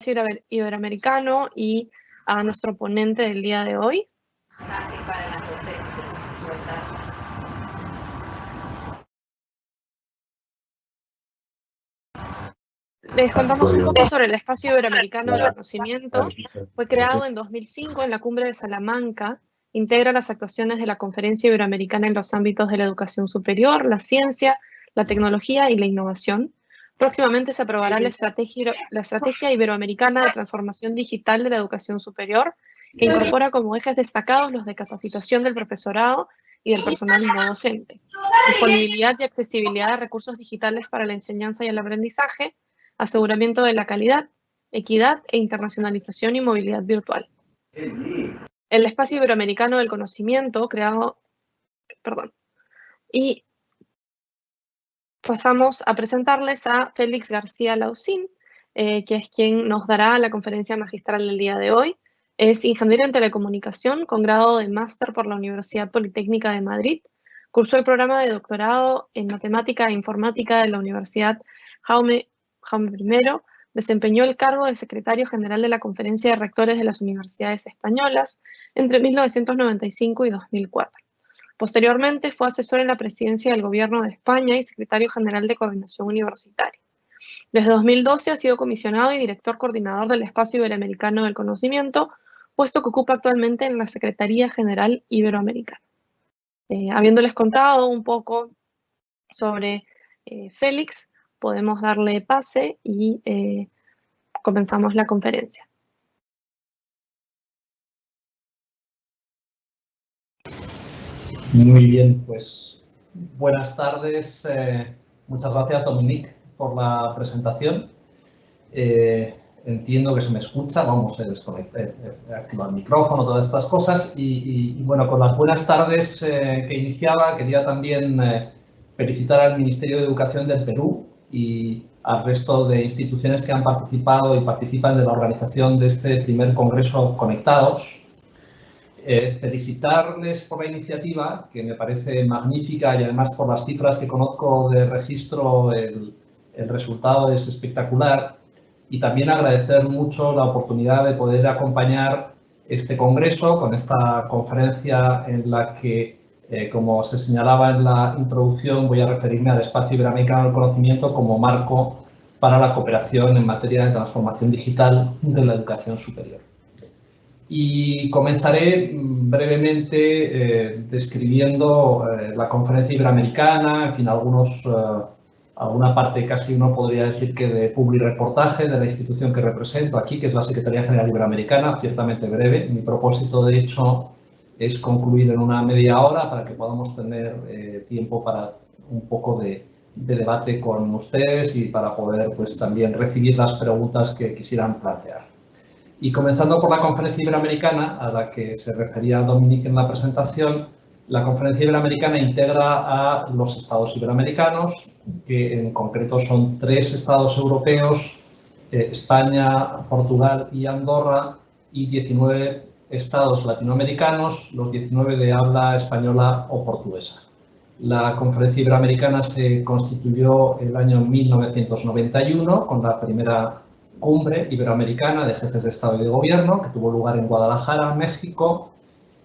espacio iberoamericano y a nuestro ponente del día de hoy. Les contamos un poco sobre el espacio iberoamericano del conocimiento. Fue creado en 2005 en la Cumbre de Salamanca. Integra las actuaciones de la Conferencia Iberoamericana en los ámbitos de la educación superior, la ciencia, la tecnología y la innovación. Próximamente se aprobará la Estrategia Iberoamericana de Transformación Digital de la Educación Superior, que incorpora como ejes destacados los de capacitación del profesorado y del personal no docente, disponibilidad y accesibilidad de recursos digitales para la enseñanza y el aprendizaje, aseguramiento de la calidad, equidad e internacionalización y movilidad virtual. El espacio iberoamericano del conocimiento y pasamos a presentarles a Félix García Laucín, que es quien nos dará la conferencia magistral del día de hoy. Es ingeniero en telecomunicación con grado de máster por la Universidad Politécnica de Madrid. Cursó el programa de doctorado en matemática e informática de la Universidad Jaume I. Desempeñó el cargo de secretario general de la Conferencia de Rectores de las Universidades Españolas entre 1995 y 2004. Posteriormente fue asesor en la presidencia del Gobierno de España y secretario general de Coordinación Universitaria. Desde 2012 ha sido comisionado y director coordinador del Espacio Iberoamericano del Conocimiento, puesto que ocupa actualmente en la Secretaría General Iberoamericana. Habiéndoles contado un poco sobre Félix, podemos darle pase y comenzamos la conferencia. Muy bien, pues buenas tardes. Muchas gracias, Dominique, por la presentación. Entiendo que se me escucha, vamos, he activado el micrófono, todas estas cosas. Y bueno, con las buenas tardes que iniciaba, quería también felicitar al Ministerio de Educación del Perú y al resto de instituciones que han participado y participan de la organización de este primer Congreso Conectados. Felicitarles por la iniciativa, que me parece magnífica, y además por las cifras que conozco de registro, el resultado es espectacular. Y también agradecer mucho la oportunidad de poder acompañar este congreso con esta conferencia en la que, como se señalaba en la introducción, voy a referirme al Espacio Iberoamericano del Conocimiento como marco para la cooperación en materia de transformación digital de la educación superior. Y comenzaré brevemente describiendo la conferencia iberoamericana, en fin, alguna parte casi uno podría decir que de publireportaje de la institución que represento aquí, que es la Secretaría General Iberoamericana, ciertamente breve. Mi propósito, de hecho, es concluir en una media hora para que podamos tener tiempo para un poco de debate con ustedes y para poder pues, también recibir las preguntas que quisieran plantear. Y comenzando por la Conferencia Iberoamericana, a la que se refería Dominique en la presentación, la Conferencia Iberoamericana integra a los estados iberoamericanos, que en concreto son 3 estados europeos, España, Portugal y Andorra, y 19 estados latinoamericanos, los 19 de habla española o portuguesa. La Conferencia Iberoamericana se constituyó el año 1991 con la primera Cumbre Iberoamericana de Jefes de Estado y de Gobierno, que tuvo lugar en Guadalajara, México,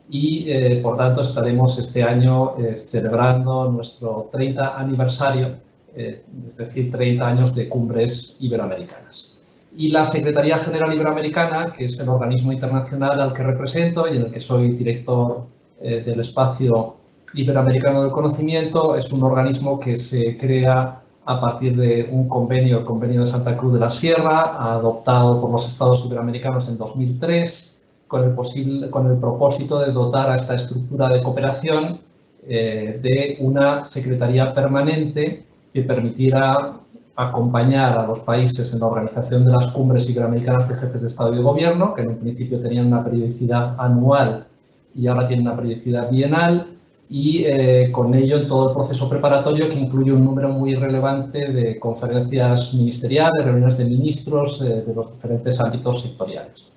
y por tanto estaremos este año celebrando nuestro 30 aniversario, es decir, 30 años de cumbres iberoamericanas. Y la Secretaría General Iberoamericana, que es el organismo internacional al que represento y en el que soy director del Espacio Iberoamericano del Conocimiento, es un organismo que se crea a partir de un convenio, el Convenio de Santa Cruz de la Sierra, adoptado por los estados iberoamericanos en 2003, con el propósito de dotar a esta estructura de cooperación de una secretaría permanente que permitiera acompañar a los países en la organización de las cumbres iberoamericanas de jefes de Estado y de Gobierno, que en un principio tenían una periodicidad anual y ahora tienen una periodicidad bienal, y con ello en todo el proceso preparatorio, que incluye un número muy relevante de conferencias ministeriales, reuniones de ministros de los diferentes ámbitos sectoriales.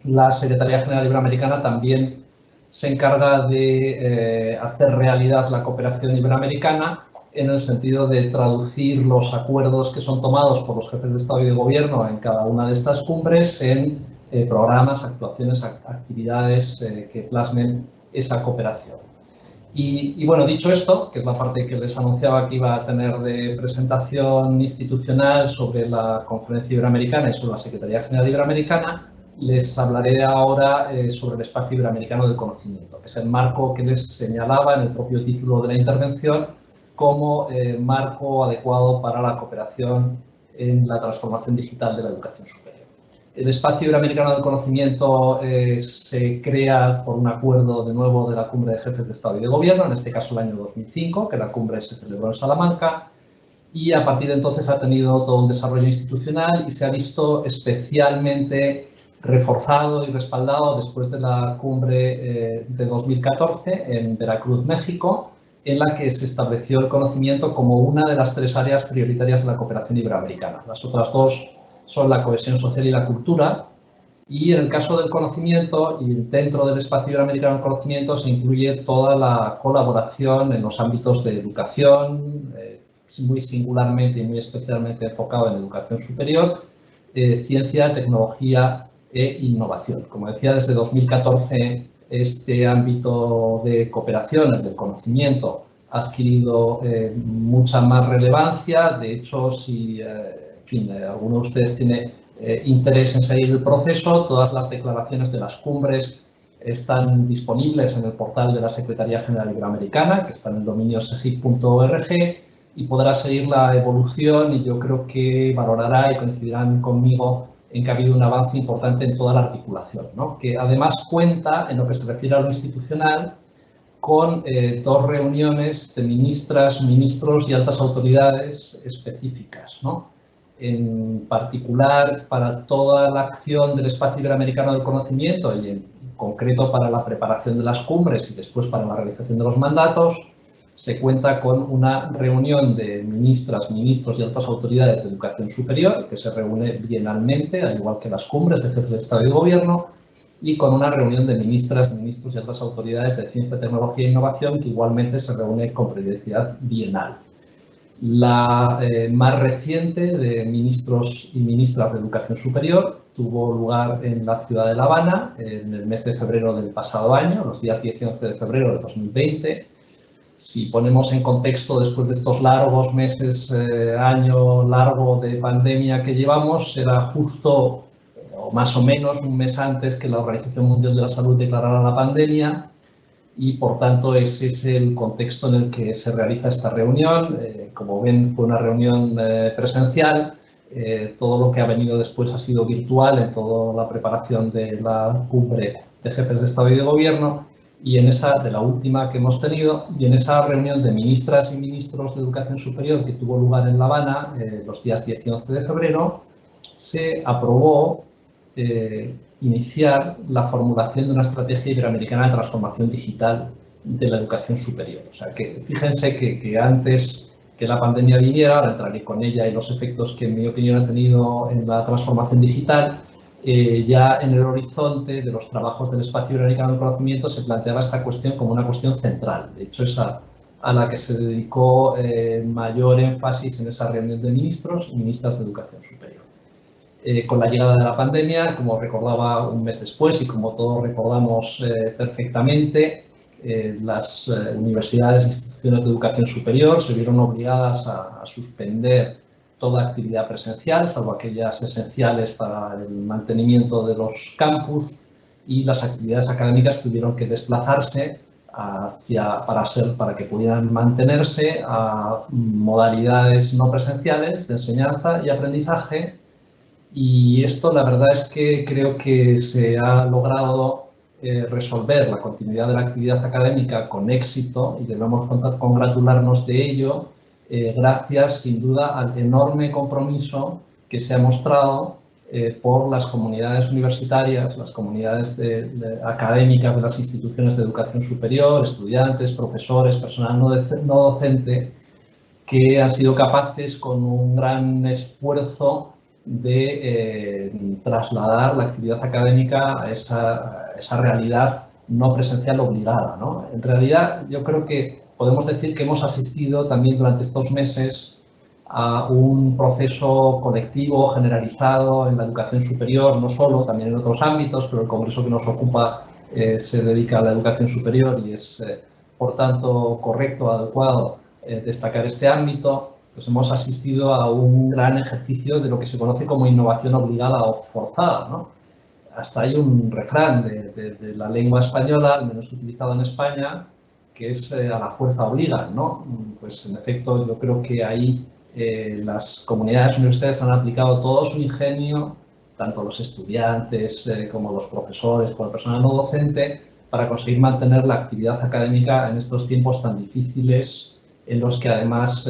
La Secretaría General Iberoamericana también se encarga de hacer realidad la cooperación iberoamericana en el sentido de traducir los acuerdos que son tomados por los jefes de Estado y de Gobierno en cada una de estas cumbres en programas, actuaciones, actividades que plasmen esa cooperación. Y bueno, dicho esto, que es la parte que les anunciaba que iba a tener de presentación institucional sobre la Conferencia Iberoamericana y sobre la Secretaría General Iberoamericana, les hablaré ahora sobre el Espacio Iberoamericano del Conocimiento, que es el marco que les señalaba en el propio título de la intervención como marco adecuado para la cooperación en la transformación digital de la educación superior. El Espacio Iberoamericano del Conocimiento se crea por un acuerdo de nuevo de la Cumbre de Jefes de Estado y de Gobierno, en este caso el año 2005, que la cumbre se celebró en Salamanca, y a partir de entonces ha tenido todo un desarrollo institucional y se ha visto especialmente reforzado y respaldado después de la cumbre de 2014 en Veracruz, México, en la que se estableció el conocimiento como una de las 3 áreas prioritarias de la cooperación iberoamericana. Las otras 2 son la cohesión social y la cultura, y en el caso del conocimiento y dentro del espacio iberoamericano del conocimiento se incluye toda la colaboración en los ámbitos de educación, muy singularmente y muy especialmente enfocado en educación superior, ciencia, tecnología e innovación. Como decía, desde 2014 este ámbito de cooperación, el del conocimiento, ha adquirido mucha más relevancia. De hecho, si alguno de ustedes tiene interés en seguir el proceso, todas las declaraciones de las cumbres están disponibles en el portal de la Secretaría General Iberoamericana, que está en el dominio segic.org, y podrá seguir la evolución, y yo creo que valorará y coincidirán conmigo en que ha habido un avance importante en toda la articulación, ¿no? Que además cuenta, en lo que se refiere a lo institucional, con 2 reuniones de ministras, ministros y altas autoridades específicas, ¿no? En particular, para toda la acción del Espacio Iberoamericano del Conocimiento y en concreto para la preparación de las cumbres y después para la realización de los mandatos, se cuenta con una reunión de ministras, ministros y altas autoridades de educación superior, que se reúne bienalmente, al igual que las cumbres de jefes de Estado y de Gobierno, y con una reunión de ministras, ministros y altas autoridades de ciencia, tecnología e innovación, que igualmente se reúne con periodicidad bienal. La más reciente de ministros y ministras de educación superior tuvo lugar en la ciudad de La Habana en el mes de febrero del pasado año, los días 10 y 11 de febrero de 2020. Si ponemos en contexto, después de estos largos meses, año largo de pandemia que llevamos, era justo o más o menos un mes antes que la Organización Mundial de la Salud declarara la pandemia, y por tanto ese es el contexto en el que se realiza esta reunión. Como ven, fue una reunión presencial. Todo lo que ha venido después ha sido virtual en toda la preparación de la cumbre de jefes de Estado y de Gobierno, y en esa, de la última que hemos tenido, y en esa reunión de ministras y ministros de Educación Superior que tuvo lugar en La Habana los días 10 y 11 de febrero, se aprobó iniciar la formulación de una estrategia iberoamericana de transformación digital de la educación superior. O sea, que fíjense que antes que la pandemia viniera, ahora entraré con ella y los efectos que en mi opinión ha tenido en la transformación digital, ya en el horizonte de los trabajos del Espacio Iberoamericano del Conocimiento se planteaba esta cuestión como una cuestión central. De hecho, es a la que se dedicó mayor énfasis en esa reunión de ministros y ministras de Educación Superior. Con la llegada de la pandemia, como recordaba un mes después y como todos recordamos perfectamente, las universidades e instituciones de educación superior se vieron obligadas a suspender toda actividad presencial, salvo aquellas esenciales para el mantenimiento de los campus, y las actividades académicas tuvieron que desplazarse para que pudieran mantenerse a modalidades no presenciales de enseñanza y aprendizaje. Y esto, la verdad es que creo que se ha logrado resolver la continuidad de la actividad académica con éxito, y debemos congratularnos de ello, gracias sin duda al enorme compromiso que se ha mostrado por las comunidades universitarias, las comunidades académicas de las instituciones de educación superior, estudiantes, profesores, personal no docente, que han sido capaces con un gran esfuerzo de trasladar la actividad académica a esa realidad no presencial obligada, ¿no? En realidad, yo creo que podemos decir que hemos asistido también durante estos meses a un proceso colectivo generalizado en la educación superior, no solo, también en otros ámbitos, pero el congreso que nos ocupa se dedica a la educación superior y es, por tanto, correcto, adecuado destacar este ámbito. Pues hemos asistido a un gran ejercicio de lo que se conoce como innovación obligada o forzada, ¿no? Hasta hay un refrán de la lengua española, al menos utilizado en España, que es a la fuerza obliga, ¿no? Pues en efecto yo creo que ahí las comunidades universitarias han aplicado todo su ingenio, tanto los estudiantes como los profesores, como el personal no docente, para conseguir mantener la actividad académica en estos tiempos tan difíciles en los que además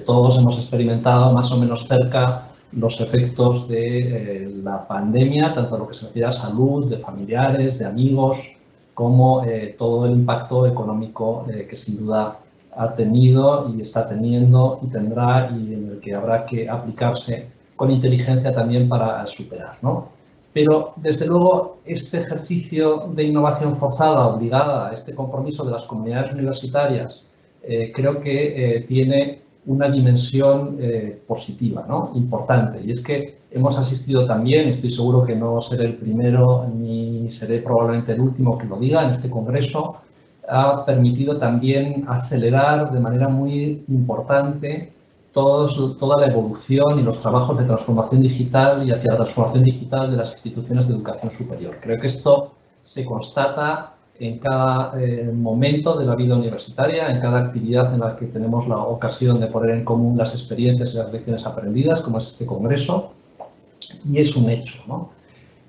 todos hemos experimentado más o menos cerca los efectos de la pandemia, tanto lo que se refiere a salud, de familiares, de amigos, como todo el impacto económico que sin duda ha tenido y está teniendo y tendrá y en el que habrá que aplicarse con inteligencia también para superar, ¿no? Pero, desde luego, este ejercicio de innovación forzada, obligada, este compromiso de las comunidades universitarias, creo que tiene una dimensión positiva, ¿no? Importante. Y es que hemos asistido también, estoy seguro que no seré el primero ni seré probablemente el último que lo diga en este congreso, ha permitido también acelerar de manera muy importante toda la evolución y los trabajos de transformación digital y hacia la transformación digital de las instituciones de educación superior. Creo que esto se constata en cada momento de la vida universitaria, en cada actividad en la que tenemos la ocasión de poner en común las experiencias y las lecciones aprendidas, como es este congreso, y es un hecho, ¿no?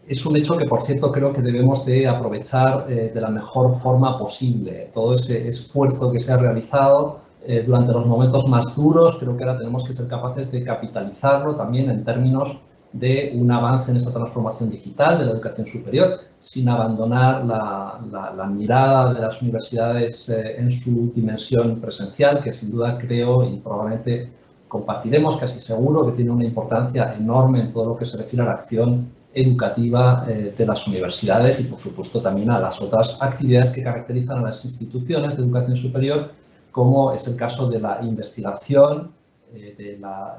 Es un hecho que, por cierto, creo que debemos de aprovechar de la mejor forma posible. Todo ese esfuerzo que se ha realizado durante los momentos más duros, creo que ahora tenemos que ser capaces de capitalizarlo también en términos de un avance en esa transformación digital de la educación superior, sin abandonar la mirada de las universidades en su dimensión presencial, que sin duda creo y probablemente compartiremos, casi seguro, que tiene una importancia enorme en todo lo que se refiere a la acción educativa de las universidades y, por supuesto, también a las otras actividades que caracterizan a las instituciones de educación superior, como es el caso de la investigación, de la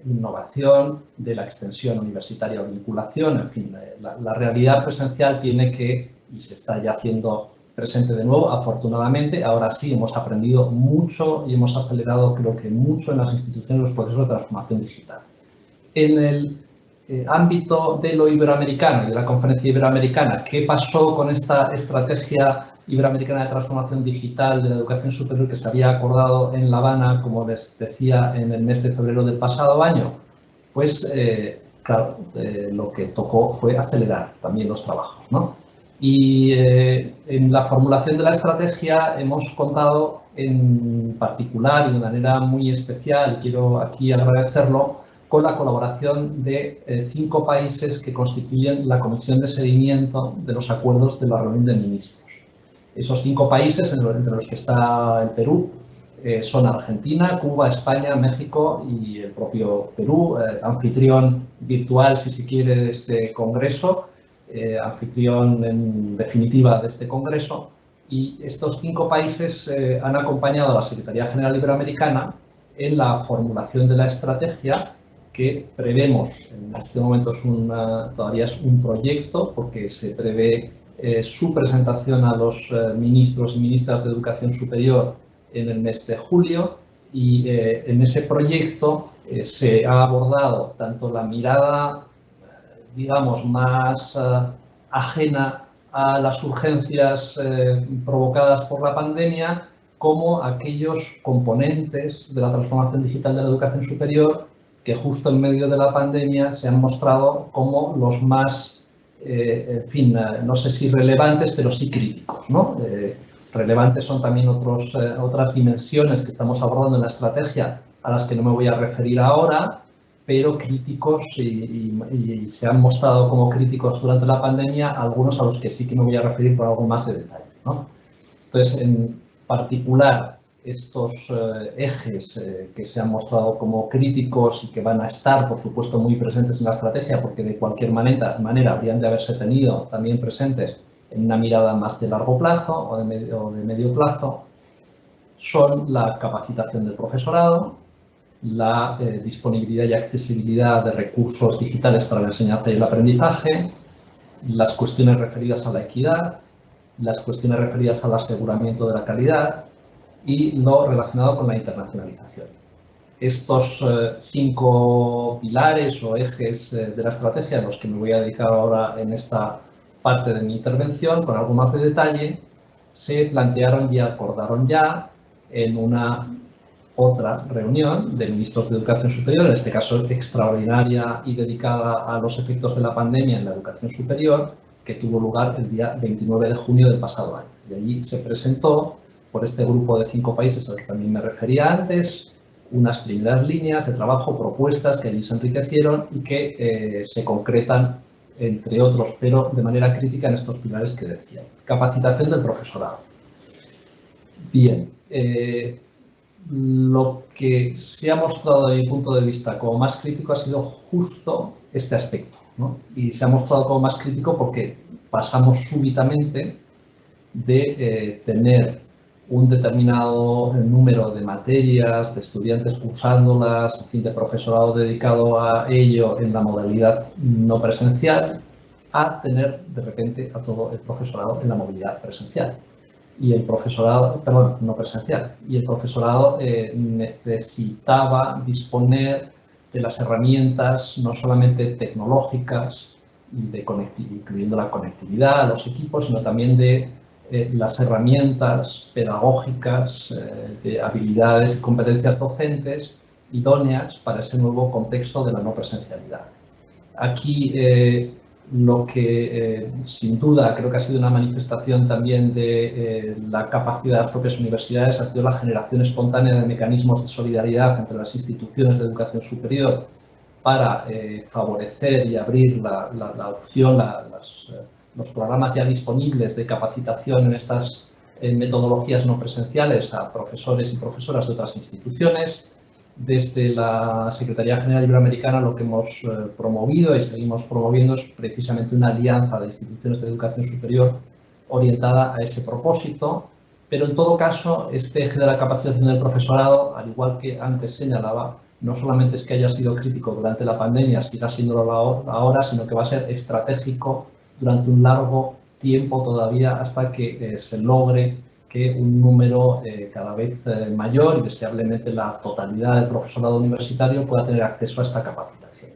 innovación, de la extensión universitaria o vinculación, en fin, la realidad presencial tiene que, y se está ya haciendo presente de nuevo, afortunadamente, ahora sí hemos aprendido mucho y hemos acelerado, creo que mucho, en las instituciones los procesos de transformación digital. En el ámbito de lo iberoamericano y de la conferencia iberoamericana, ¿qué pasó con esta estrategia iberoamericana de transformación digital de la educación superior que se había acordado en La Habana, como les decía, en el mes de febrero del pasado año? Pues, claro, lo que tocó fue acelerar también los trabajos, ¿no? Y en la formulación de la estrategia hemos contado en particular y de manera muy especial, quiero aquí agradecerlo, con la colaboración de 5 países que constituyen la comisión de seguimiento de los acuerdos de la reunión de ministros. Esos 5 países, entre los que está el Perú, son Argentina, Cuba, España, México y el propio Perú, anfitrión virtual, si se quiere, de este congreso, anfitrión en definitiva de este congreso. Y estos 5 países han acompañado a la Secretaría General Iberoamericana en la formulación de la estrategia que prevemos, en este momento todavía es un proyecto porque se prevé su presentación a los ministros y ministras de Educación Superior en el mes de julio y en ese proyecto se ha abordado tanto la mirada, digamos, más ajena a las urgencias provocadas por la pandemia como aquellos componentes de la transformación digital de la educación superior que justo en medio de la pandemia se han mostrado como los más, en fin, no sé si relevantes, pero sí críticos, ¿no? Relevantes son también otras dimensiones que estamos abordando en la estrategia, a las que no me voy a referir ahora, pero críticos y se han mostrado como críticos durante la pandemia, algunos a los que sí que me voy a referir por algo más de detalle, ¿no? Entonces, en particular, estos ejes que se han mostrado como críticos y que van a estar, por supuesto, muy presentes en la estrategia, porque de cualquier manera habrían de haberse tenido también presentes en una mirada más de largo plazo o de medio plazo, son la capacitación del profesorado, la disponibilidad y accesibilidad de recursos digitales para la enseñanza y el aprendizaje, las cuestiones referidas a la equidad, las cuestiones referidas al aseguramiento de la calidad y lo relacionado con la internacionalización. Estos 5 pilares o ejes de la estrategia a los que me voy a dedicar ahora en esta parte de mi intervención, con algo más de detalle, se plantearon y acordaron ya en una otra reunión de ministros de Educación Superior, en este caso extraordinaria y dedicada a los efectos de la pandemia en la educación superior, que tuvo lugar el día 29 de junio del pasado año. Y allí se presentó por este grupo de 5 países al que también me refería antes, unas primeras líneas de trabajo, propuestas que allí se enriquecieron y que se concretan, entre otros, pero de manera crítica en estos pilares que decía. Capacitación del profesorado. Bien, lo que se ha mostrado desde mi punto de vista como más crítico ha sido justo este aspecto, ¿no? Y se ha mostrado como más crítico porque pasamos súbitamente de tener un determinado número de materias, de estudiantes cursándolas, en fin, de profesorado dedicado a ello en la modalidad no presencial, a tener de repente a todo el profesorado en la modalidad presencial. Y el profesorado, perdón, no presencial, y el profesorado necesitaba disponer de las herramientas no solamente tecnológicas, incluyendo la conectividad a los equipos, sino también de las herramientas pedagógicas, de habilidades y competencias docentes idóneas para ese nuevo contexto de la no presencialidad. Aquí lo que sin duda creo que ha sido una manifestación también de la capacidad de las propias universidades ha sido la generación espontánea de mecanismos de solidaridad entre las instituciones de educación superior para favorecer y abrir la opción, los programas ya disponibles de capacitación en estas metodologías no presenciales a profesores y profesoras de otras instituciones. Desde la Secretaría General Iberoamericana lo que hemos promovido y seguimos promoviendo es precisamente una alianza de instituciones de educación superior orientada a ese propósito, pero en todo caso este eje de la capacitación del profesorado, al igual que antes señalaba, no solamente es que haya sido crítico durante la pandemia, siga siéndolo ahora, sino que va a ser estratégico durante un largo tiempo todavía hasta que se logre que un número cada vez mayor y deseablemente la totalidad del profesorado universitario pueda tener acceso a esta capacitación.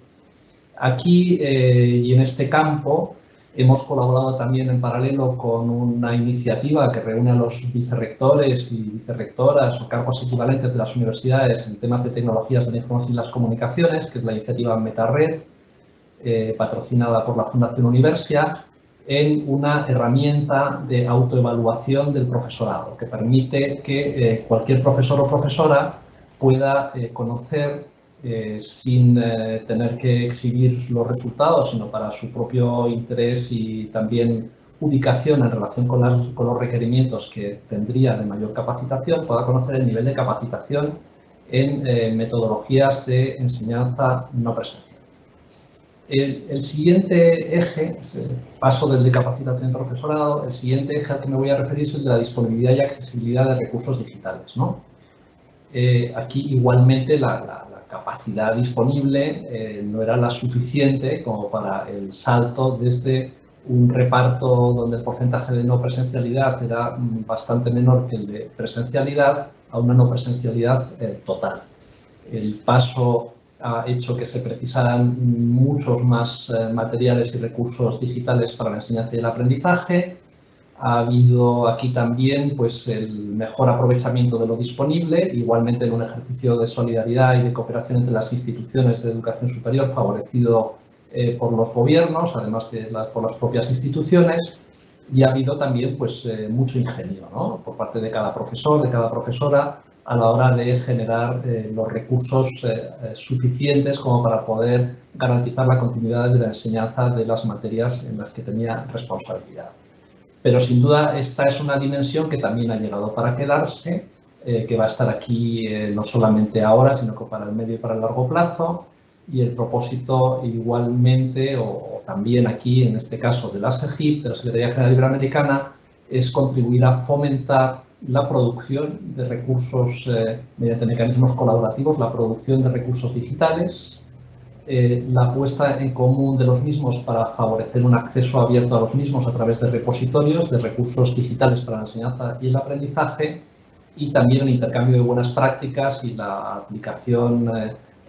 Aquí y en este campo hemos colaborado también en paralelo con una iniciativa que reúne a los vicerrectores y vicerrectoras o cargos equivalentes de las universidades en temas de tecnologías de la información y las comunicaciones, que es la iniciativa MetaRed, patrocinada por la Fundación Universia, en una herramienta de autoevaluación del profesorado, que permite que cualquier profesor o profesora pueda conocer, sin tener que exhibir los resultados, sino para su propio interés y también ubicación en relación con los requerimientos que tendría de mayor capacitación, pueda conocer el nivel de capacitación en metodologías de enseñanza no presencial. El siguiente eje, paso desde capacitación de profesorado, el siguiente eje al que me voy a referir es el de la disponibilidad y accesibilidad de recursos digitales, ¿no? Aquí igualmente la capacidad disponible no era la suficiente como para el salto desde un reparto donde el porcentaje de no presencialidad era bastante menor que el de presencialidad a una no presencialidad total. El paso ha hecho que se precisaran muchos más materiales y recursos digitales para la enseñanza y el aprendizaje. Ha habido aquí también pues, el mejor aprovechamiento de lo disponible, igualmente en un ejercicio de solidaridad y de cooperación entre las instituciones de educación superior favorecido por los gobiernos, además de por las propias instituciones. Y ha habido también pues, mucho ingenio, ¿no? Por parte de cada profesor, de cada profesora, a la hora de generar los recursos suficientes como para poder garantizar la continuidad de la enseñanza de las materias en las que tenía responsabilidad. Pero sin duda esta es una dimensión que también ha llegado para quedarse, que va a estar aquí no solamente ahora, sino que para el medio y para el largo plazo. Y el propósito igualmente, o también aquí en este caso de la SEGIP, de la Secretaría General Iberoamericana, es contribuir a fomentar la producción de recursos mediante mecanismos colaborativos, la producción de recursos digitales, la puesta en común de los mismos para favorecer un acceso abierto a los mismos a través de repositorios de recursos digitales para la enseñanza y el aprendizaje, y también el intercambio de buenas prácticas y la aplicación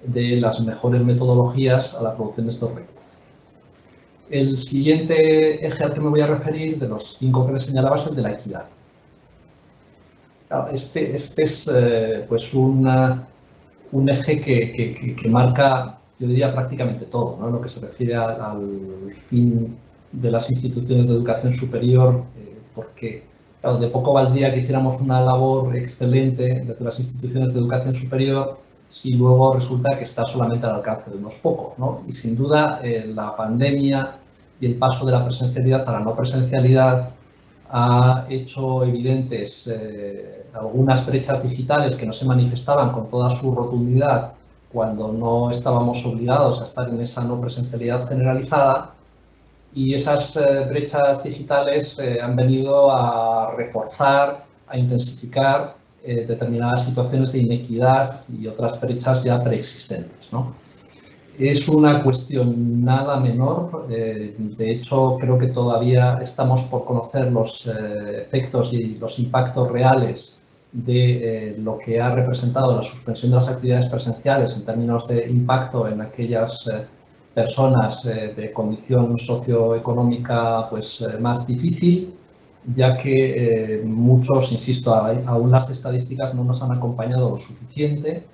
de las mejores metodologías a la producción de estos recursos. El siguiente eje al que me voy a referir, de los 5 que les señalaba, es el de la equidad. Este es pues un eje que marca, yo diría, prácticamente todo, ¿no? En lo que se refiere al fin de las instituciones de educación superior, porque claro, de poco valdría que hiciéramos una labor excelente desde las instituciones de educación superior si luego resulta que está solamente al alcance de unos pocos, ¿no? Y sin duda la pandemia y el paso de la presencialidad a la no presencialidad ha hecho evidentes algunas brechas digitales que no se manifestaban con toda su rotundidad cuando no estábamos obligados a estar en esa no presencialidad generalizada, y esas brechas digitales han venido a reforzar, a intensificar determinadas situaciones de inequidad y otras brechas ya preexistentes, ¿no? Es una cuestión nada menor, de hecho creo que todavía estamos por conocer los efectos y los impactos reales de lo que ha representado la suspensión de las actividades presenciales en términos de impacto en aquellas personas de condición socioeconómica pues, más difícil, ya que muchos, insisto, aún las estadísticas no nos han acompañado lo suficiente.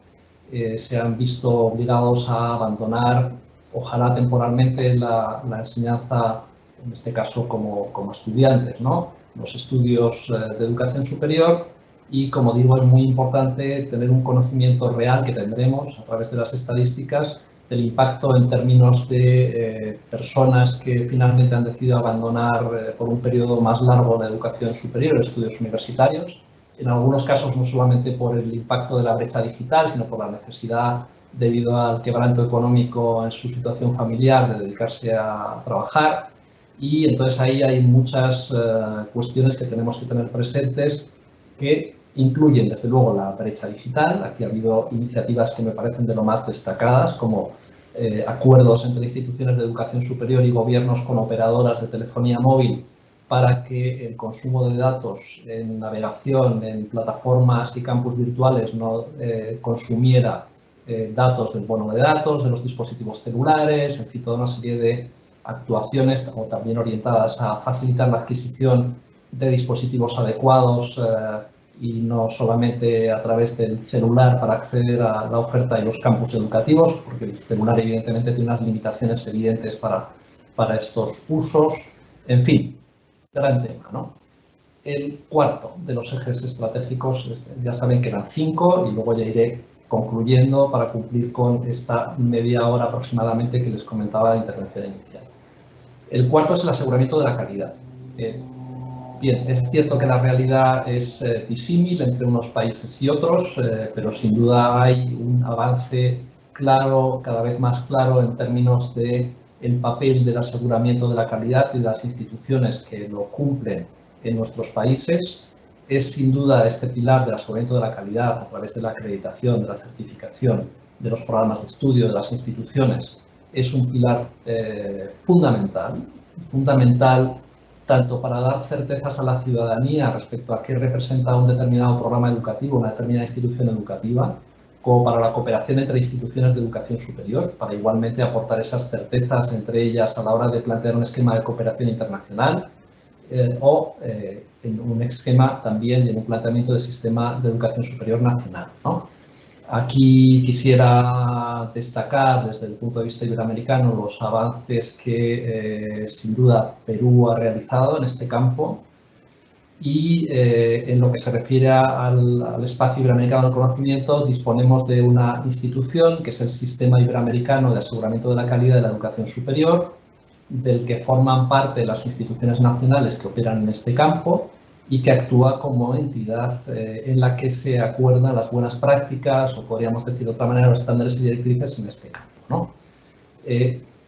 Se han visto obligados a abandonar, ojalá temporalmente, la enseñanza, en este caso como estudiantes, ¿no? Los estudios de educación superior, y como digo, es muy importante tener un conocimiento real, que tendremos a través de las estadísticas, del impacto en términos de personas que finalmente han decidido abandonar por un periodo más largo la educación superior, estudios universitarios. En algunos casos no solamente por el impacto de la brecha digital, sino por la necesidad, debido al quebranto económico en su situación familiar, de dedicarse a trabajar. Y entonces ahí hay muchas cuestiones que tenemos que tener presentes, que incluyen desde luego la brecha digital. Aquí ha habido iniciativas que me parecen de lo más destacadas, como acuerdos entre instituciones de educación superior y gobiernos con operadoras de telefonía móvil, para que el consumo de datos en navegación, en plataformas y campus virtuales no consumiera datos del bono de datos, de los dispositivos celulares, en fin, toda una serie de actuaciones o también orientadas a facilitar la adquisición de dispositivos adecuados y no solamente a través del celular para acceder a la oferta y los campus educativos, porque el celular evidentemente tiene unas limitaciones evidentes para estos usos. En fin, gran tema, ¿no? El cuarto de los ejes estratégicos, ya saben que eran 5 y luego ya iré concluyendo para cumplir con esta media hora aproximadamente que les comentaba la intervención inicial. El cuarto es el aseguramiento de la calidad. Bien, es cierto que la realidad es disímil entre unos países y otros, pero sin duda hay un avance claro, cada vez más claro, en términos de el papel del aseguramiento de la calidad y de las instituciones que lo cumplen en nuestros países. Es sin duda este pilar del aseguramiento de la calidad a través de la acreditación, de la certificación, de los programas de estudio, de las instituciones, es un pilar fundamental tanto para dar certezas a la ciudadanía respecto a qué representa un determinado programa educativo, una determinada institución educativa, como para la cooperación entre instituciones de educación superior, para igualmente aportar esas certezas entre ellas a la hora de plantear un esquema de cooperación internacional o en un esquema también en un planteamiento de sistema de educación superior nacional, ¿no? Aquí quisiera destacar desde el punto de vista iberoamericano los avances que sin duda Perú ha realizado en este campo, y en lo que se refiere al espacio iberoamericano del conocimiento, disponemos de una institución que es el Sistema Iberoamericano de Aseguramiento de la Calidad de la Educación Superior, del que forman parte las instituciones nacionales que operan en este campo y que actúa como entidad en la que se acuerdan las buenas prácticas, o podríamos decir de otra manera, los estándares y directrices en este campo, ¿no?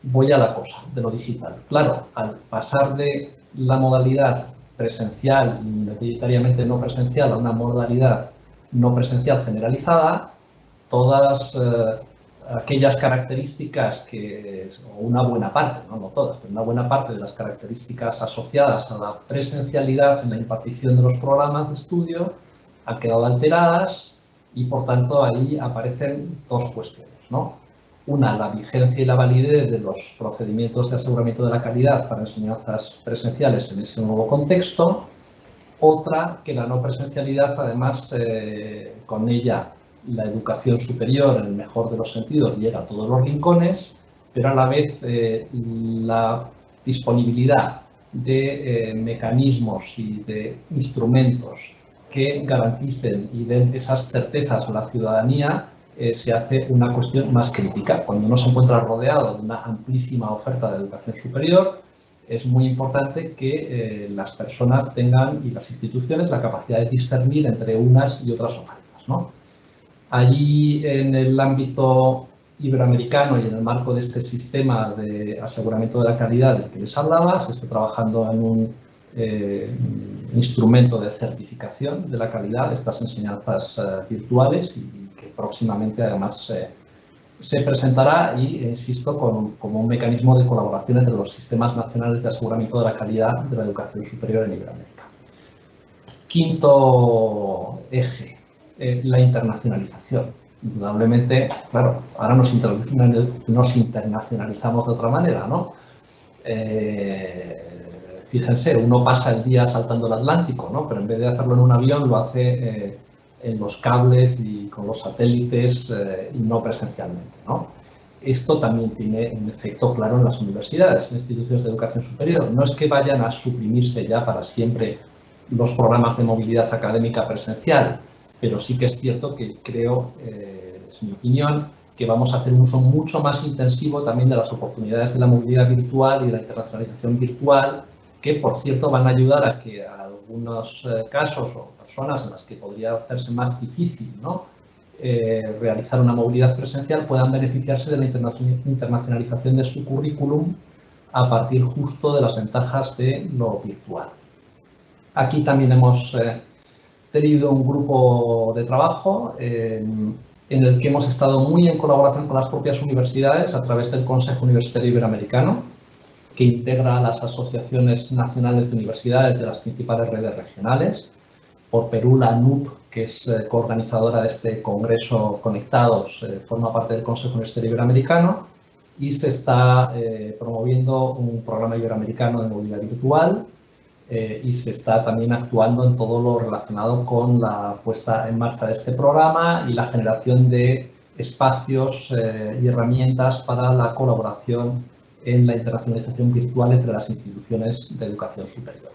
Voy a la cosa de lo digital. Claro, al pasar de la modalidad presencial y mayoritariamente no presencial a una modalidad no presencial generalizada, todas aquellas características o una buena parte, no todas, pero una buena parte de las características asociadas a la presencialidad en la impartición de los programas de estudio han quedado alteradas y, por tanto, ahí aparecen dos cuestiones, ¿no? Una, la vigencia y la validez de los procedimientos de aseguramiento de la calidad para enseñanzas presenciales en ese nuevo contexto. Otra, que la no presencialidad, además, con ella la educación superior, en el mejor de los sentidos, llega a todos los rincones, pero a la vez la disponibilidad de mecanismos y de instrumentos que garanticen y den esas certezas a la ciudadanía se hace una cuestión más crítica. Cuando uno se encuentra rodeado de una amplísima oferta de educación superior, es muy importante que las personas tengan, y las instituciones, la capacidad de discernir entre unas y otras ofertas, ¿no? Allí, en el ámbito iberoamericano y en el marco de este sistema de aseguramiento de la calidad del que les hablaba, se está trabajando en un instrumento de certificación de la calidad de estas enseñanzas virtuales y que próximamente, además, se presentará y, insisto, como un mecanismo de colaboración entre los sistemas nacionales de aseguramiento de la calidad de la educación superior en Iberoamérica. Quinto eje, la internacionalización. Indudablemente, claro, ahora nos internacionalizamos de otra manera, ¿no? Fíjense, uno pasa el día saltando el Atlántico, ¿no? Pero en vez de hacerlo en un avión, lo hace en los cables y con los satélites y no presencialmente, ¿no? Esto también tiene un efecto claro en las universidades, en instituciones de educación superior. No es que vayan a suprimirse ya para siempre los programas de movilidad académica presencial, pero sí que es cierto que creo, es mi opinión, que vamos a hacer un uso mucho más intensivo también de las oportunidades de la movilidad virtual y de la internacionalización virtual, que, por cierto, van a ayudar a que a algunos casos o personas en las que podría hacerse más difícil, ¿no?, realizar una movilidad presencial puedan beneficiarse de la internacionalización de su currículum a partir justo de las ventajas de lo virtual. Aquí también hemos tenido un grupo de trabajo en el que hemos estado muy en colaboración con las propias universidades a través del Consejo Universitario Iberoamericano, que integra a las asociaciones nacionales de universidades de las principales redes regionales. Por Perú, la ANUP, que es coorganizadora de este congreso Conectados, forma parte del Consejo Universitario Iberoamericano, y se está promoviendo un programa iberoamericano de movilidad virtual y se está también actuando en todo lo relacionado con la puesta en marcha de este programa y la generación de espacios y herramientas para la colaboración en la internacionalización virtual entre las instituciones de educación superior.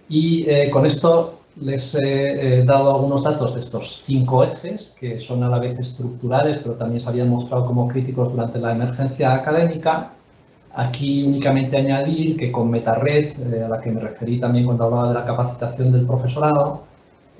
Y con esto les he dado algunos datos de estos 5 ejes, que son a la vez estructurales, pero también se habían mostrado como críticos durante la emergencia académica. Aquí únicamente añadir que con MetaRed, a la que me referí también cuando hablaba de la capacitación del profesorado,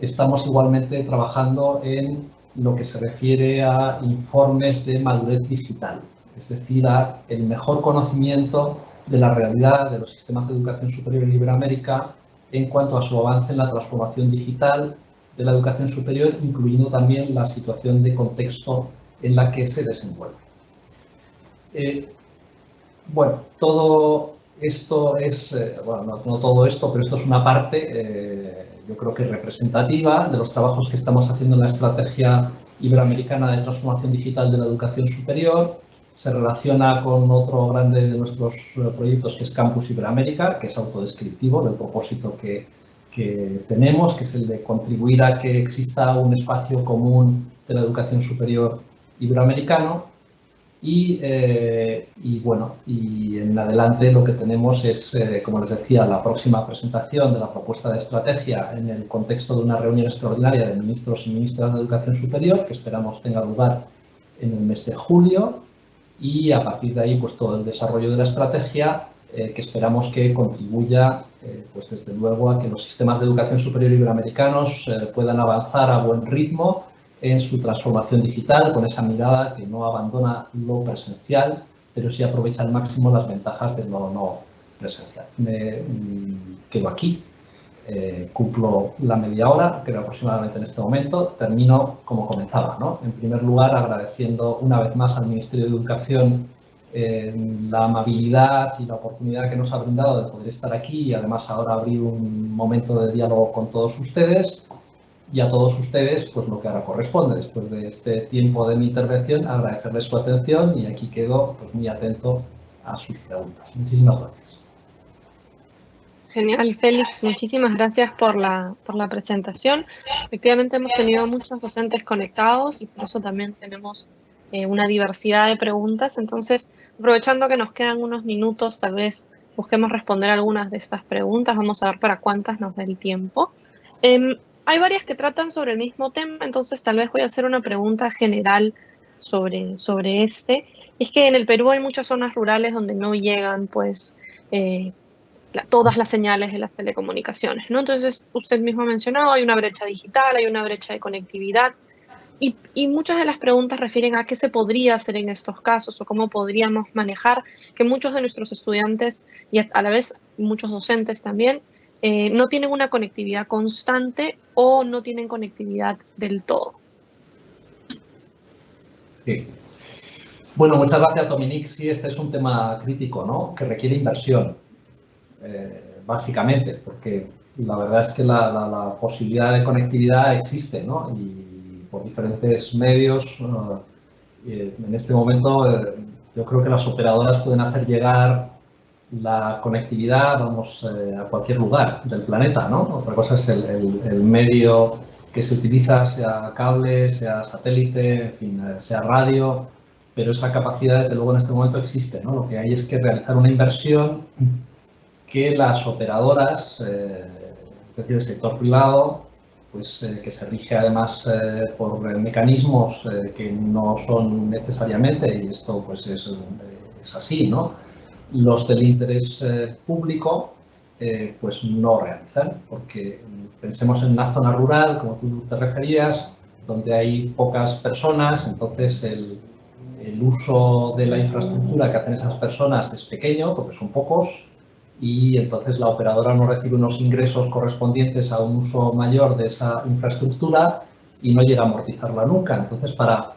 estamos igualmente trabajando en lo que se refiere a informes de madurez digital, es decir, a el mejor conocimiento de la realidad de los sistemas de educación superior en Iberoamérica en cuanto a su avance en la transformación digital de la educación superior, incluyendo también la situación de contexto en la que se desenvuelve. Bueno, todo esto es, bueno, no todo esto, pero esto es una parte, yo creo que representativa de los trabajos que estamos haciendo en la Estrategia Iberoamericana de Transformación Digital de la Educación Superior. Se relaciona con otro grande de nuestros proyectos, que es Campus Iberoamérica, que es autodescriptivo del propósito que tenemos, que es el de contribuir a que exista un espacio común de la educación superior iberoamericano. Y bueno, y en adelante lo que tenemos es, como les decía, la próxima presentación de la propuesta de estrategia en el contexto de una reunión extraordinaria de ministros y ministras de Educación Superior, que esperamos tenga lugar en el mes de julio, y a partir de ahí, pues todo el desarrollo de la estrategia, que esperamos que contribuya, pues desde luego, a que los sistemas de educación superior iberoamericanos puedan avanzar a buen ritmo en su transformación digital, con esa mirada que no abandona lo presencial, pero sí aprovecha al máximo las ventajas de lo no presencial. Me quedo aquí cumplo la media hora, creo aproximadamente en este momento. Termino como comenzaba, ¿no? En primer lugar, agradeciendo una vez más al Ministerio de Educación la amabilidad y la oportunidad que nos ha brindado de poder estar aquí y además ahora abrir un momento de diálogo con todos ustedes. Y a todos ustedes, pues lo que ahora corresponde, después de este tiempo de mi intervención, agradecerles su atención y aquí quedo pues, muy atento a sus preguntas. Muchísimas gracias. Genial, Félix. Muchísimas gracias por la presentación. Efectivamente, hemos tenido muchos docentes conectados y por eso también tenemos una diversidad de preguntas. Entonces, aprovechando que nos quedan unos minutos, tal vez busquemos responder algunas de estas preguntas. Vamos a ver para cuántas nos dé el tiempo. Hay varias que tratan sobre el mismo tema, entonces tal vez voy a hacer una pregunta general sobre este. Es que en el Perú hay muchas zonas rurales donde no llegan, pues, todas las señales de las telecomunicaciones, ¿no? Entonces, usted mismo ha mencionado, hay una brecha digital, hay una brecha de conectividad, y muchas de las preguntas refieren a qué se podría hacer en estos casos o cómo podríamos manejar que muchos de nuestros estudiantes y a la vez muchos docentes también no tienen una conectividad constante o no tienen conectividad del todo. Sí. Bueno, muchas gracias, Dominique. Sí, este es un tema crítico, ¿no? Que requiere inversión, básicamente, porque la verdad es que la posibilidad de conectividad existe, ¿no? Y por diferentes medios, en este momento yo creo que las operadoras pueden hacer llegar la conectividad, vamos, a cualquier lugar del planeta, ¿no? Otra cosa es el medio que se utiliza, sea cable, sea satélite, en fin, sea radio, pero esa capacidad, desde luego, en este momento existe, ¿no? Lo que hay es que realizar una inversión que las operadoras, es decir, el sector privado, pues que se rige además por mecanismos que no son necesariamente, y esto pues es así, ¿no? Los del interés público pues no realizan, porque pensemos en una zona rural, como tú te referías, donde hay pocas personas, entonces el uso de la infraestructura que hacen esas personas es pequeño, porque son pocos, y entonces la operadora no recibe unos ingresos correspondientes a un uso mayor de esa infraestructura y no llega a amortizarla nunca. Entonces, para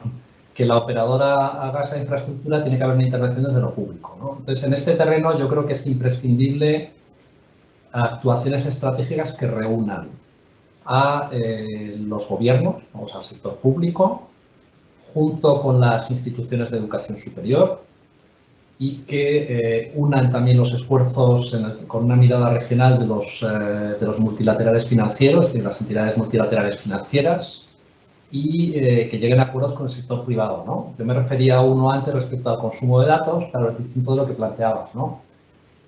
que la operadora haga esa infraestructura tiene que haber una intervención desde lo público, ¿no? Entonces, en este terreno yo creo que es imprescindible actuaciones estratégicas que reúnan a los gobiernos, vamos, al sector público, junto con las instituciones de educación superior y que unan también los esfuerzos con una mirada regional de los multilaterales financieros, de las entidades multilaterales financieras, y que lleguen a acuerdos con el sector privado, ¿no? Yo me refería a uno antes respecto al consumo de datos, pero es distinto de lo que planteabas, ¿no?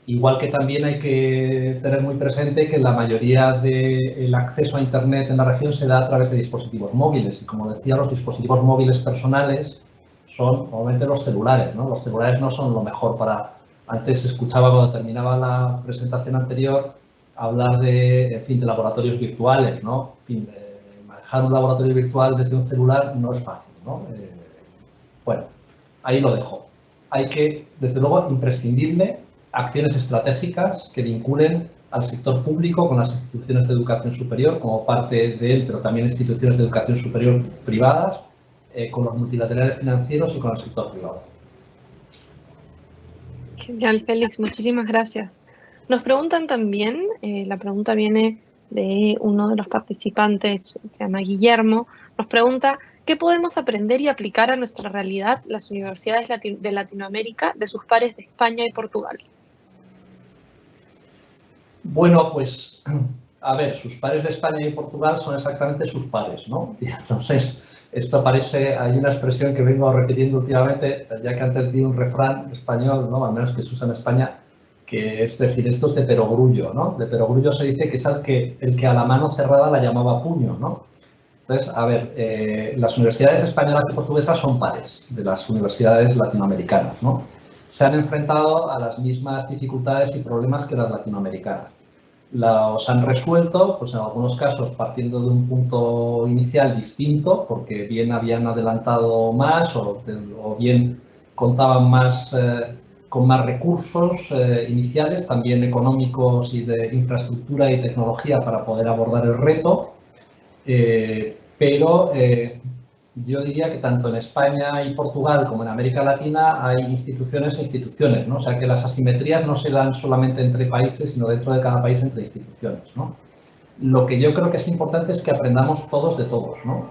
Igual que también hay que tener muy presente que la mayoría del acceso a Internet en la región se da a través de dispositivos móviles. Y como decía, los dispositivos móviles personales son obviamente los celulares, ¿no? Los celulares no son lo mejor para... Antes escuchaba cuando terminaba la presentación anterior hablar de, en fin, de laboratorios virtuales, ¿no? En fin, manejar un laboratorio virtual desde un celular no es fácil, ¿no? Bueno, ahí lo dejo. Hay que, desde luego, imprescindible acciones estratégicas que vinculen al sector público con las instituciones de educación superior como parte de él, pero también instituciones de educación superior privadas, con los multilaterales financieros y con el sector privado. Genial, Félix, muchísimas gracias. Nos preguntan también, la pregunta viene de uno de los participantes, se llama Guillermo, nos pregunta, ¿qué podemos aprender y aplicar a nuestra realidad las universidades de Latinoamérica de sus pares de España y Portugal? Bueno, pues, a ver, sus pares de España y Portugal son exactamente sus pares, ¿no? Y entonces, esto parece, hay una expresión que vengo repitiendo últimamente, ya que antes di un refrán español, ¿no? Al menos que se usa en España, que es decir, esto es de perogrullo, ¿no? De perogrullo se dice que es el que a la mano cerrada la llamaba puño, ¿no? Entonces, a ver, las universidades españolas y portuguesas son pares de las universidades latinoamericanas, ¿no? Se han enfrentado a las mismas dificultades y problemas que las latinoamericanas. Los han resuelto, pues en algunos casos partiendo de un punto inicial distinto, porque bien habían adelantado más o bien contaban más con más recursos iniciales, también económicos y de infraestructura y tecnología para poder abordar el reto, pero yo diría que tanto en España y Portugal como en América Latina hay instituciones e instituciones, ¿no? O sea, que las asimetrías no se dan solamente entre países, sino dentro de cada país entre instituciones, ¿no? Lo que yo creo que es importante es que aprendamos todos de todos, ¿no?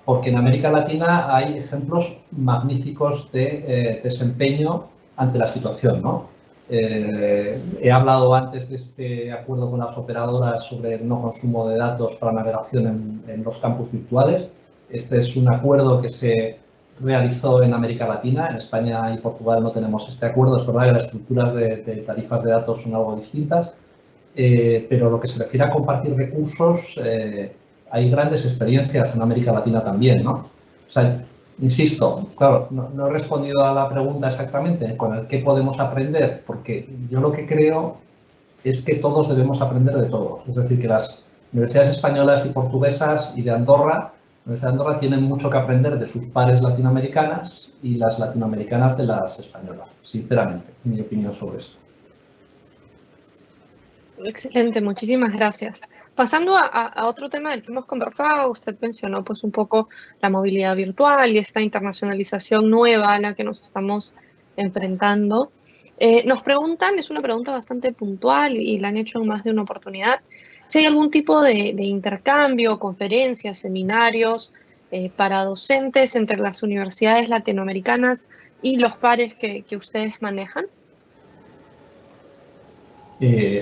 Porque en América Latina hay ejemplos magníficos de desempeño ante la situación, ¿no? He hablado antes de este acuerdo con las operadoras sobre el no consumo de datos para navegación en los campus virtuales. Este es un acuerdo que se realizó en América Latina. En España y Portugal no tenemos este acuerdo. Es verdad que las estructuras de tarifas de datos son algo distintas, pero lo que se refiere a compartir recursos, hay grandes experiencias en América Latina también, ¿no? O sea, insisto, claro, no he respondido a la pregunta exactamente con el qué podemos aprender, porque yo lo que creo es que todos debemos aprender de todos. Es decir, que las universidades españolas y portuguesas y de Andorra, la Universidad de Andorra tienen mucho que aprender de sus pares latinoamericanas y las latinoamericanas de las españolas, sinceramente, mi opinión sobre esto. Excelente, muchísimas gracias. Pasando a otro tema del que hemos conversado, usted mencionó pues un poco la movilidad virtual y esta internacionalización nueva a la que nos estamos enfrentando. Nos preguntan, es una pregunta bastante puntual y la han hecho en más de una oportunidad, si hay algún tipo de intercambio, conferencias, seminarios para docentes entre las universidades latinoamericanas y los pares que ustedes manejan.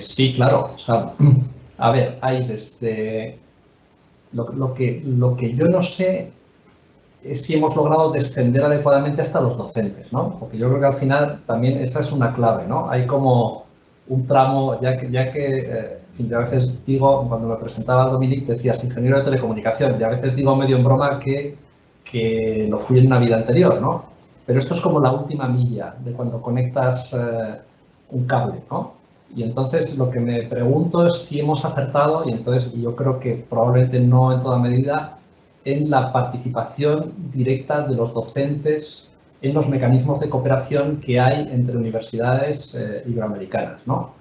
Sí, claro. O sea, a ver, hay desde... Lo que yo no sé es si hemos logrado descender adecuadamente hasta los docentes, ¿no? Porque yo creo que al final también esa es una clave, ¿no? Hay como un tramo, ya que en fin, yo a veces digo, cuando me presentaba a Dominic, decías ingeniero de telecomunicación, y a veces digo medio en broma que lo fui en una vida anterior, ¿no? Pero esto es como la última milla de cuando conectas un cable, ¿no? Y entonces lo que me pregunto es si hemos acertado, y entonces yo creo que probablemente no en toda medida, en la participación directa de los docentes en los mecanismos de cooperación que hay entre universidades iberoamericanas, ¿no?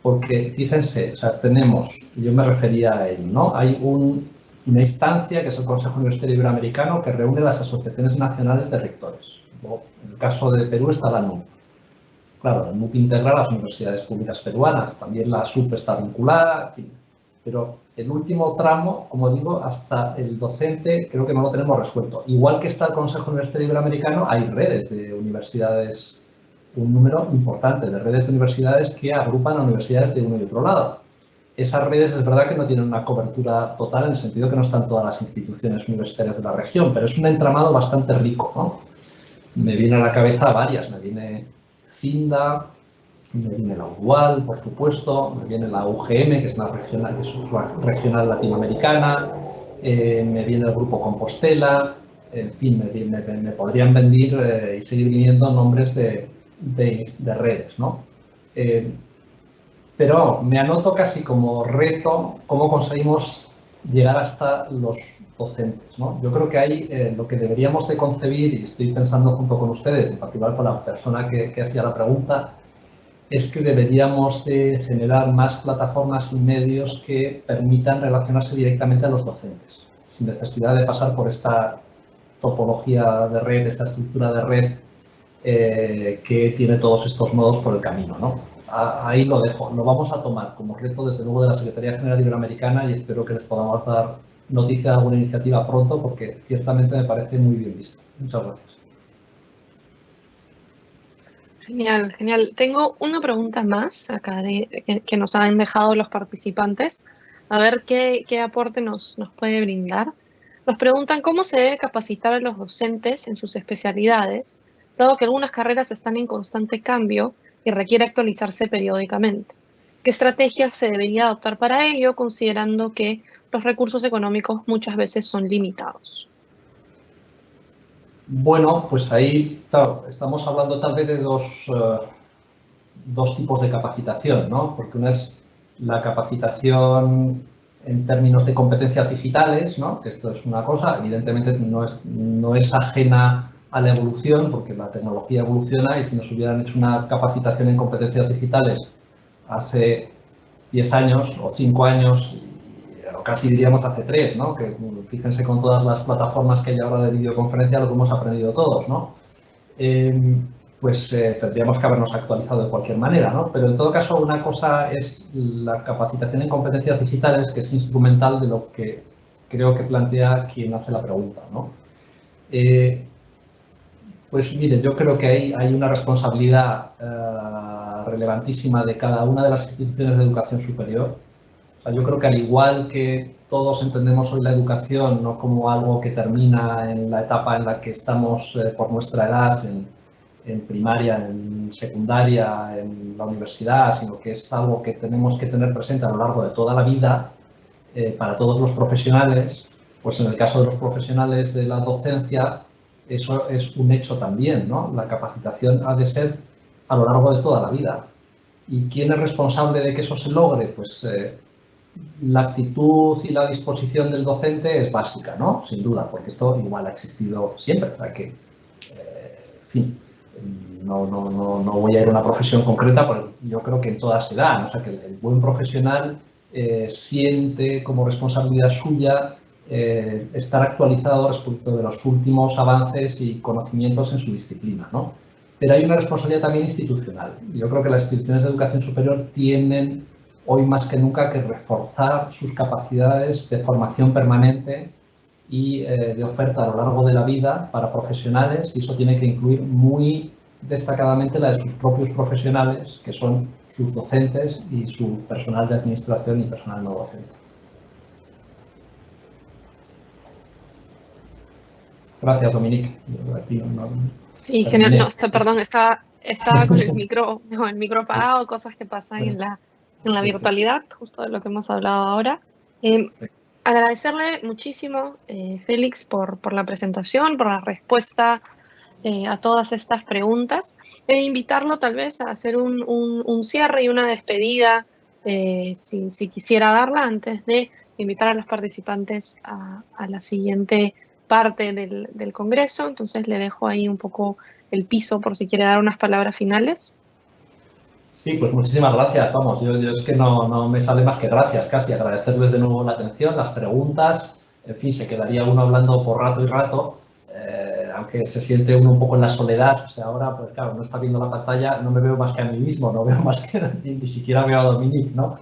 Porque, fíjense, o sea, tenemos, yo me refería a él, ¿no? Hay una instancia que es el Consejo Universitario Iberoamericano que reúne las asociaciones nacionales de rectores. Luego, en el caso de Perú está la NUP. Claro, el NUP integra las universidades públicas peruanas, también la SUP está vinculada, en fin. Pero el último tramo, como digo, hasta el docente, creo que no lo tenemos resuelto. Igual que está el Consejo Universitario Iberoamericano, hay redes de universidades, un número importante de redes de universidades que agrupan a universidades de uno y otro lado. Esas redes es verdad que no tienen una cobertura total en el sentido que no están todas las instituciones universitarias de la región, pero es un entramado bastante rico, ¿no? Me viene a la cabeza varias, me viene CINDA, me viene la UDUAL, por supuesto, me viene la UGM, que es una regional latinoamericana, me viene el Grupo Compostela, en fin, me podrían venir y seguir viniendo nombres de redes, ¿no? Pero me anoto casi como reto cómo conseguimos llegar hasta los docentes, ¿no? Yo creo que ahí lo que deberíamos de concebir, y estoy pensando junto con ustedes, en particular con la persona que hacía la pregunta, es que deberíamos de generar más plataformas y medios que permitan relacionarse directamente a los docentes, sin necesidad de pasar por esta topología de red, esta estructura de red que tiene todos estos nodos por el camino, ¿no? Ahí lo dejo. Lo vamos a tomar como reto, desde luego, de la Secretaría General Iberoamericana y espero que les podamos dar noticia de alguna iniciativa pronto porque ciertamente me parece muy bien visto. Muchas gracias. Genial, genial. Tengo una pregunta más acá que nos han dejado los participantes. A ver qué aporte nos puede brindar. Nos preguntan cómo se debe capacitar a los docentes en sus especialidades, dado que algunas carreras están en constante cambio y requiere actualizarse periódicamente. ¿Qué estrategias se debería adoptar para ello, considerando que los recursos económicos muchas veces son limitados? Bueno, pues ahí, claro, estamos hablando tal vez de dos tipos de capacitación, ¿no? Porque una es la capacitación en términos de competencias digitales, ¿no? Que esto es una cosa, evidentemente no es ajena a la evolución, porque la tecnología evoluciona y si nos hubieran hecho una capacitación en competencias digitales hace 10 años o 5 años, o casi diríamos hace 3, ¿no? Que fíjense con todas las plataformas que hay ahora de videoconferencia lo que hemos aprendido todos, ¿no? Tendríamos que habernos actualizado de cualquier manera, ¿no? Pero en todo caso, una cosa es la capacitación en competencias digitales, que es instrumental de lo que creo que plantea quien hace la pregunta, ¿no? Pues mire, yo creo que hay una responsabilidad relevantísima de cada una de las instituciones de educación superior. O sea, yo creo que al igual que todos entendemos hoy la educación no como algo que termina en la etapa en la que estamos por nuestra edad, en primaria, en secundaria, en la universidad, sino que es algo que tenemos que tener presente a lo largo de toda la vida para todos los profesionales, pues en el caso de los profesionales de la docencia, eso es un hecho también, ¿no? La capacitación ha de ser a lo largo de toda la vida. ¿Y quién es responsable de que eso se logre? Pues la actitud y la disposición del docente es básica, ¿no? Sin duda, porque esto igual ha existido siempre. O sea que, en fin, no voy a ir a una profesión concreta, pero yo creo que en todas se dan. O sea que el buen profesional siente como responsabilidad suya estar actualizado respecto de los últimos avances y conocimientos en su disciplina, ¿no? Pero hay una responsabilidad también institucional. Yo creo que las instituciones de educación superior tienen hoy más que nunca que reforzar sus capacidades de formación permanente y de oferta a lo largo de la vida para profesionales, y eso tiene que incluir muy destacadamente la de sus propios profesionales, que son sus docentes y su personal de administración y personal no docente. Gracias, Dominique. Sí, genial. No, perdón, estaba con el micro apagado, cosas que pasan en la virtualidad, justo de lo que hemos hablado ahora. Agradecerle muchísimo, Félix, por la presentación, por la respuesta a todas estas preguntas, e invitarlo tal vez a hacer un cierre y una despedida, si quisiera darla, antes de invitar a los participantes a la siguiente parte del Congreso. Entonces le dejo ahí un poco el piso por si quiere dar unas palabras finales. Sí, pues muchísimas gracias. Vamos, yo es que no me sale más que gracias, casi agradecerles de nuevo la atención, las preguntas. En fin, se quedaría uno hablando por rato y rato, aunque se siente uno un poco en la soledad. O sea, ahora, pues claro, no está viendo la pantalla, no me veo más que a mí mismo, no veo más que ni siquiera veo a Dominique, ¿no?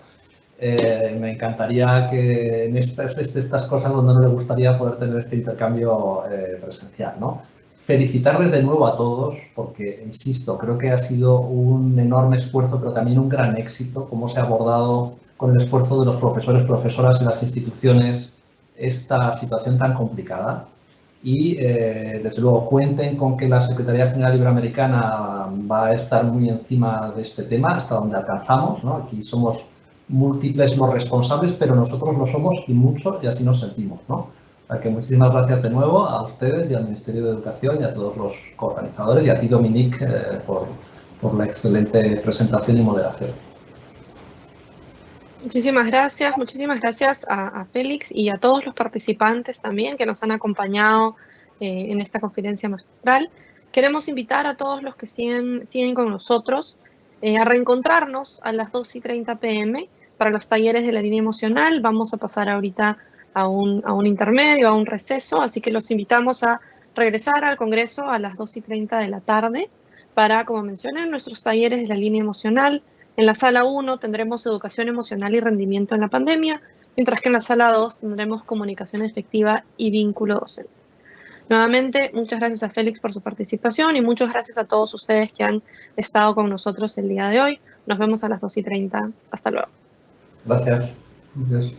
Me encantaría que en estas cosas donde no le gustaría poder tener este intercambio presencial, ¿no? Felicitarles de nuevo a todos porque, insisto, creo que ha sido un enorme esfuerzo, pero también un gran éxito, cómo se ha abordado con el esfuerzo de los profesores, profesoras y las instituciones esta situación tan complicada. Y, desde luego, cuenten con que la Secretaría General Iberoamericana va a estar muy encima de este tema hasta donde alcanzamos, ¿no? Aquí somos múltiples los responsables, pero nosotros lo somos y mucho, y así nos sentimos, ¿no? O sea que muchísimas gracias de nuevo a ustedes y al Ministerio de Educación y a todos los coorganizadores, y a ti, Dominique, por la excelente presentación y moderación. Muchísimas gracias a Félix y a todos los participantes también que nos han acompañado en esta conferencia magistral. Queremos invitar a todos los que siguen con nosotros a reencontrarnos a las 2:30 p.m. para los talleres de la línea emocional. Vamos a pasar ahorita a un intermedio, a un receso, así que los invitamos a regresar al Congreso a las 2:30 de la tarde para, como mencioné, nuestros talleres de la línea emocional. En la sala 1 tendremos educación emocional y rendimiento en la pandemia, mientras que en la sala 2 tendremos comunicación efectiva y vínculo docente. Nuevamente, muchas gracias a Félix por su participación y muchas gracias a todos ustedes que han estado con nosotros el día de hoy. Nos vemos a las 2:30. Hasta luego. Gracias. Gracias.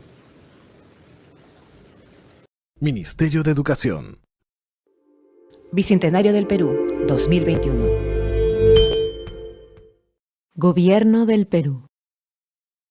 Ministerio de Educación. Bicentenario del Perú, 2021. Gobierno del Perú.